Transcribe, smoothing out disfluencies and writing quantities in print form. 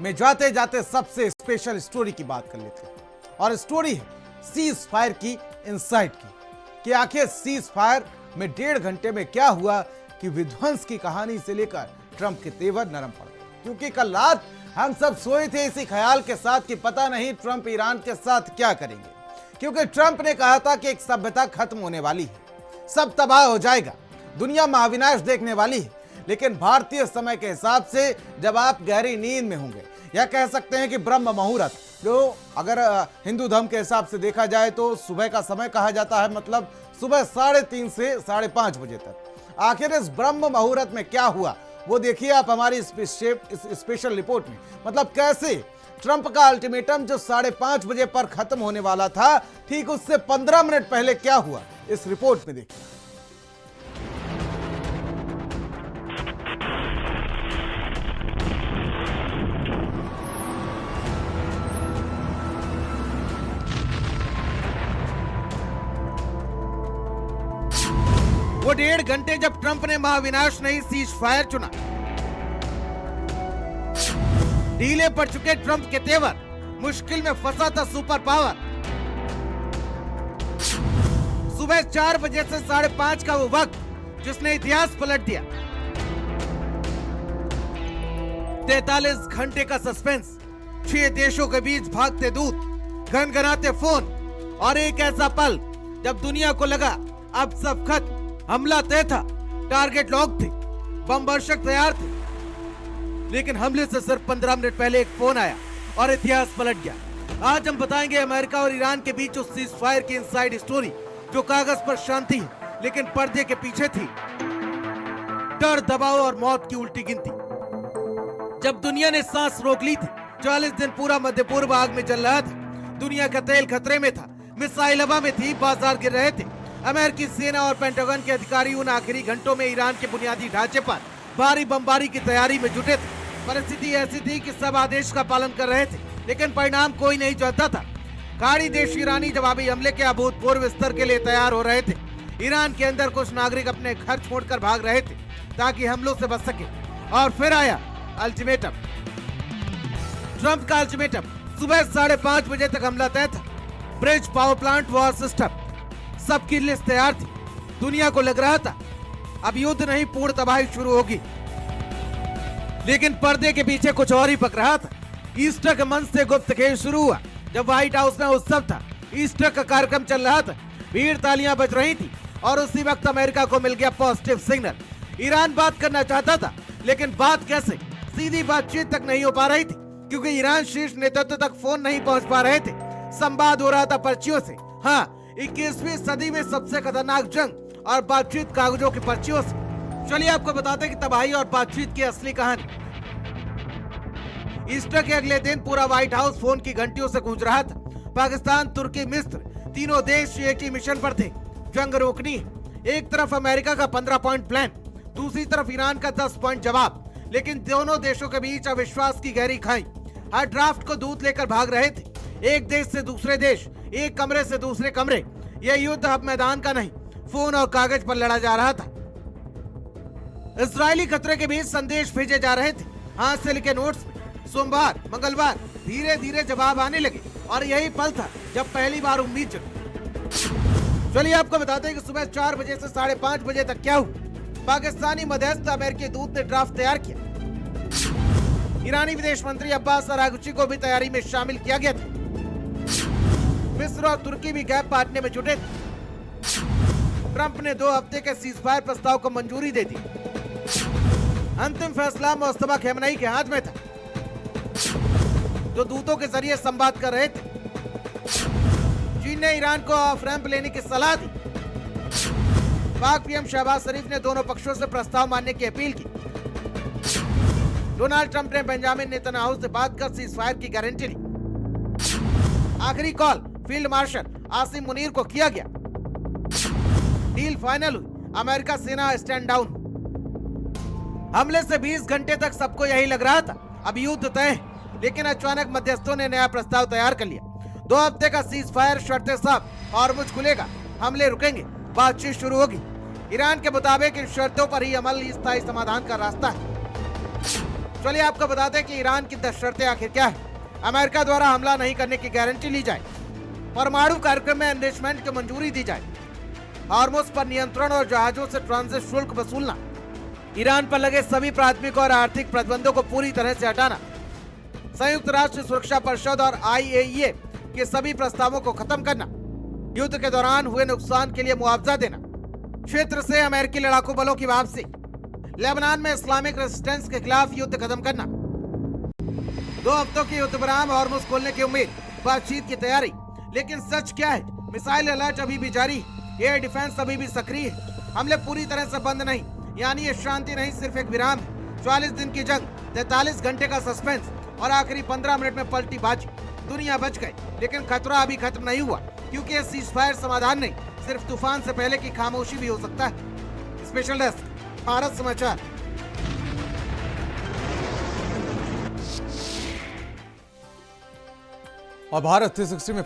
में जाते जाते सबसे स्पेशल स्टोरी की बात कर लेते हैं और स्टोरी है सीज फायर की इनसाइड की कि आखिर सीज फायर में 1.5 घंटे में क्या हुआ कि विध्वंस की कहानी से लेकर ट्रंप के तेवर नरम पड़ गए। क्योंकि कल रात हम सब सोए थे इसी ख्याल के साथ कि पता नहीं ट्रंप ईरान के साथ क्या करेंगे, क्योंकि ट्रंप ने कहा था कि एक सभ्यता खत्म होने वाली है, सब तबाह हो जाएगा, दुनिया महाविनाश देखने वाली है। लेकिन भारतीय समय के हिसाब से जब आप गहरी नींद में होंगे या कह सकते हैं कि ब्रह्म मुहूर्त, जो अगर हिंदू धर्म के हिसाब से देखा जाए तो सुबह का समय कहा जाता है, मतलब सुबह 3:30 से 5:30 बजे तक। आखिर इस ब्रह्म मुहूर्त में क्या हुआ वो देखिए आप हमारी इस स्पेशल रिपोर्ट में। मतलब कैसे ट्रंप का अल्टीमेटम जो 5:30 बजे पर खत्म होने वाला था, ठीक उससे 15 मिनट पहले क्या हुआ इस रिपोर्ट में देखिए। वो 1.5 घंटे जब ट्रंप ने महाविनाश नहीं सीज फायर चुना। ढीले पड़ चुके ट्रंप के तेवर, मुश्किल में फंसा था सुपर पावर। सुबह 4 बजे से 5:30 का वो वक्त जिसने इतिहास पलट दिया। 43 घंटे का सस्पेंस, 6 देशों के बीच भागते दूत, घनघनाते फोन और एक ऐसा पल जब दुनिया को लगा अब सब खत्म। हमला तय था, टारगेट लॉक थे, बम वर्षक तैयार थे, लेकिन हमले से सिर्फ 15 मिनट पहले एक फोन आया और इतिहास पलट गया। आज हम बताएंगे अमेरिका और ईरान के बीच उस सीज फायर की इनसाइड स्टोरी जो कागज पर शांति है लेकिन पर्दे के पीछे थी डर, दबाव और मौत की उल्टी गिनती। जब दुनिया ने सांस रोक ली थी, 40 दिन पूरा मध्य पूर्व आग में जल रहा था, दुनिया का तेल खतरे में था, मिसाइल हवा में थी, बाजार गिर रहे थे। अमेरिकी सेना और पेंटागन के अधिकारी उन आखिरी घंटों में ईरान के बुनियादी ढांचे पर भारी बमबारी की तैयारी में जुटे थे। परिस्थिति ऐसी थी कि सब आदेश का पालन कर रहे थे, लेकिन परिणाम कोई नहीं चाहता था। खाड़ी देश ईरानी जवाबी हमले के अभूतपूर्व स्तर के लिए तैयार हो रहे थे। ईरान के अंदर कुछ नागरिक अपने घर छोड़कर भाग रहे थे ताकि हमलों से बच सके। और फिर आया अल्टीमेटम, ट्रंप का अल्टीमेटम। सुबह 5:30 बजे तक हमला तय था। Bridge, power plant, war system, सबकी लिस्ट तैयार थी। दुनिया को लग रहा था अब युद्ध नहीं, पूर्ण तबाही शुरू होगी। लेकिन पर्दे के पीछे कुछ और ही पक रहा था। ईस्टर के मंच से गुप्त खेल शुरू हुआ। जब व्हाइट हाउस में उत्सव था, ईस्टर का कार्यक्रम चल रहा था, भीड़, तालियां बज रही थी और उसी वक्त अमेरिका को मिल गया पॉजिटिव सिग्नल। ईरान बात करना चाहता था, लेकिन बात कैसे, सीधी बातचीत तक नहीं हो पा रही थी क्योंकि ईरान शीर्ष नेतृत्व तक फोन नहीं पहुंच पा रहे थे। संवाद हो रहा था पर्चियों से। हाँ, 21वीं सदी में सबसे खतरनाक जंग और बातचीत कागजों की पर्चियों से। चलिए आपको बताते हैं कि तबाही और बातचीत की असली कहानी। ईस्टर के अगले दिन पूरा व्हाइट हाउस फोन की घंटियों से गूंज रहा था। पाकिस्तान, तुर्की, मिस्र, तीनों देश एक ही मिशन पर थे, जंग रोकनी है। एक तरफ अमेरिका का 15 पॉइंट प्लान, दूसरी तरफ ईरान का 10 पॉइंट जवाब। लेकिन दोनों देशों के बीच अविश्वास की गहरी खाई। हर ड्राफ्ट को दूत लेकर भाग रहे थे, एक देश से दूसरे देश, एक कमरे से दूसरे कमरे। यह युद्ध अब मैदान का नहीं, फोन और कागज पर लड़ा जा रहा था। इजरायली खतरे के बीच संदेश भेजे जा रहे थे, हाथ से लिखे नोट्स में। सोमवार, मंगलवार धीरे धीरे जवाब आने लगे और यही पल था जब पहली बार उम्मीद जगी। चलिए आपको बताते हैं कि सुबह 4 बजे से 5:30 बजे तक क्या हुआ। पाकिस्तानी मध्यस्थ अमेरिकी दूत ने ड्राफ्ट तैयार किया। ईरानी विदेश मंत्री अब्बास अरागची को भी तैयारी में शामिल किया गया था। मिस्र और तुर्की भी गैप बांटने में जुटे थे। ट्रंप ने 2 हफ्ते के सीजफायर प्रस्ताव को मंजूरी दे दी। अंतिम फैसला मुस्तफा खेमनेई के हाथ में था, जो दूतों के जरिए संवाद कर रहे थे। चीन ने ईरान को ऑफ रैंप लेने की सलाह दी। पाक पीएम शहबाज शरीफ ने दोनों पक्षों से प्रस्ताव मानने की अपील की। डोनाल्ड ट्रंप ने बेंजामिन नेतन्याहू से बात कर सीजफायर की गारंटी ली। आखिरी call field marshal Asim Munir को किया गया। डील फाइनल हुई, अमेरिका सेना स्टैंड डाउन। हमले से 20 घंटे तक सबको यही लग रहा था अब युद्ध तय है, लेकिन अचानक मध्यस्थों ने नया प्रस्ताव तैयार कर लिया। 2 हफ्ते का सीज फायर, शर्तें साफ, हॉर्मुज खुलेगा, हमले रुकेंगे, बातचीत शुरू होगी। ईरान के मुताबिक इन शर्तों पर ही अमल स्थायी समाधान का रास्ता है। चलिए आपको बता दें कि ईरान की 10 शर्तें आखिर क्या है। अमेरिका द्वारा हमला नहीं करने की गारंटी ली जाए, परमाणु कार्यक्रम में एनरिचमेंट की मंजूरी दी जाए, हार्मोस पर नियंत्रण और जहाजों से ट्रांजिट शुल्क वसूलना, ईरान पर लगे सभी प्राथमिक और आर्थिक प्रतिबंधों को पूरी तरह से हटाना, संयुक्त राष्ट्र सुरक्षा परिषद और IAEA के सभी प्रस्तावों को खत्म करना, युद्ध के दौरान हुए नुकसान के लिए मुआवजा देना, क्षेत्र से अमेरिकी लड़ाकू बलों की वापसी, लेबनान में इस्लामिक रेजिस्टेंस के खिलाफ युद्ध खत्म करना, 2 हफ्तों की युद्ध विराम और हार्मोस खोलने की उम्मीद, बातचीत की तैयारी। लेकिन सच क्या है? मिसाइल अलर्ट अभी भी जारी, एयर डिफेंस अभी भी सक्रिय है, हमले पूरी तरह से बंद नहीं, यानी ये शांति नहीं, सिर्फ एक विराम है। 44 दिन की जंग, 43 घंटे का सस्पेंस और आखिरी 15 मिनट में पलटी बाजी। दुनिया बच गई, लेकिन खतरा अभी खत्म नहीं हुआ, क्योंकि ये सीजफायर समाधान नहीं, सिर्फ तूफान से पहले की खामोशी भी हो सकता है। स्पेशल डेस्क, भारत समाचार। और भारत 360 में